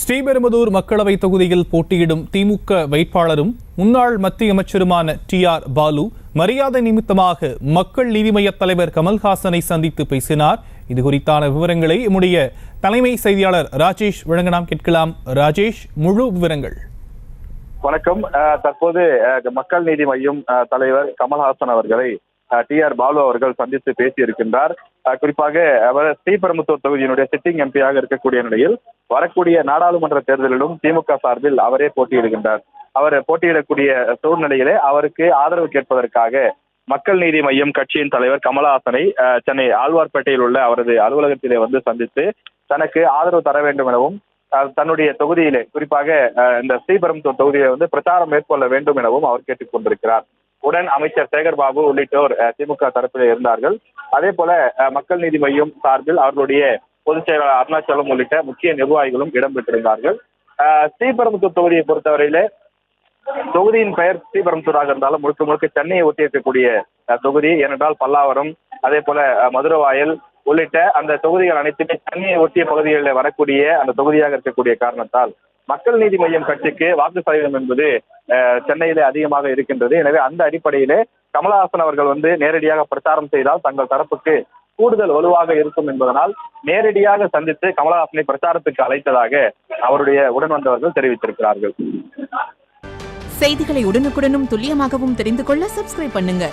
ஸ்ரீபெரும்புதூர் மக்களவை தொகுதியில் போட்டியிடும் திமுக வேட்பாளரும் முன்னாள் மத்திய அமைச்சருமான TR பாலு மரியாதை நிமித்தமாக மக்கள் நீதி மய்ய தலைவர் கமல்ஹாசனை சந்தித்து பேசினார். இது குறித்தான விவரங்களை நம்முடைய தலைமை செய்தியாளர் ராஜேஷ் வழங்க நாம் கேட்கலாம். ராஜேஷ், முழு விவரங்கள். வணக்கம். தற்போது மக்கள் நீதி மய்யம் தலைவர் கமல்ஹாசன் அவர்களை TR பாலு அவர்கள் சந்தித்து பேசியிருக்கின்றார். குறிப்பாக அவர் ஸ்ரீபெரும்புதூர் தொகுதியினுடைய சிட்டிங் எம்பியாக இருக்கக்கூடிய நிலையில் வரக்கூடிய நாடாளுமன்ற தேர்தலிலும் திமுக சார்பில் அவரே போட்டியிடுகின்றார். அவர் போட்டியிடக்கூடிய சூழ்நிலையிலே அவருக்கு ஆதரவு கேட்பதற்காக மக்கள் நீதி மய்யம் கட்சியின் தலைவர் கமல்ஹாசனை சென்னை ஆழ்வார்பேட்டையில் உள்ள அவரது அலுவலகத்திலே வந்து சந்தித்து தனக்கு ஆதரவு தர வேண்டும் எனவும் தன்னுடைய தொகுதியிலே குறிப்பாக இந்த ஸ்ரீபெரும்புதூர் தொகுதியிலே வந்து பிரச்சாரம் மேற்கொள்ள வேண்டும் எனவும் அவர் கேட்டுக் கொண்டிருக்கிறார். உடன் அமைச்சர் சேகர் பாபு உள்ளிட்டோர் திமுக தரப்பில் இருந்தார்கள். அதே போல மக்கள் நீதி மய்யம் சார்பில் அவர்களுடைய பொதுச் செயலாளர் அருணாச்சலம் உள்ளிட்ட முக்கிய நிர்வாகிகளும் இடம்பெற்றிருந்தார்கள். ஸ்ரீபெரும்புதூர் தொகுதியை பொறுத்தவரையிலே தொகுதியின் பெயர் ஸ்ரீபெரும்புதூராக இருந்தாலும் முழுக்க முழுக்க சென்னையை ஒட்டி இருக்கக்கூடிய தொகுதி. ஏனென்றால் பல்லாவரம், அதே போல மதுரவாயல் உள்ளிட்ட அந்த தொகுதிகள் அனைத்துமே சென்னையை ஒட்டிய பகுதிகளில் வரக்கூடிய அந்த தொகுதியாக இருக்கக்கூடிய காரணத்தால் மக்கள் நீதி மய்யம் கட்சிக்கு வாக்கு சதவீதம் என்பது சென்னையிலே அதிகமாக இருக்கின்றது. எனவே அந்த அடிப்படையிலே கமல்ஹாசன் அவர்கள் வந்து நேரடியாக பிரச்சாரம் செய்தால் தங்கள் தரப்புக்கு கூடுதல் வலுவாக இருக்கும் என்பதனால் நேரடியாக சந்தித்து கமல்ஹாசனை பிரச்சாரத்துக்கு அழைத்ததாக அவருடைய உடன் வந்தவர்கள் தெரிவித்திருக்கிறார்கள். செய்திகளை உடனுக்குடனும் துல்லியமாகவும் தெரிந்து கொள்ள சப்ஸ்கிரைப் பண்ணுங்க.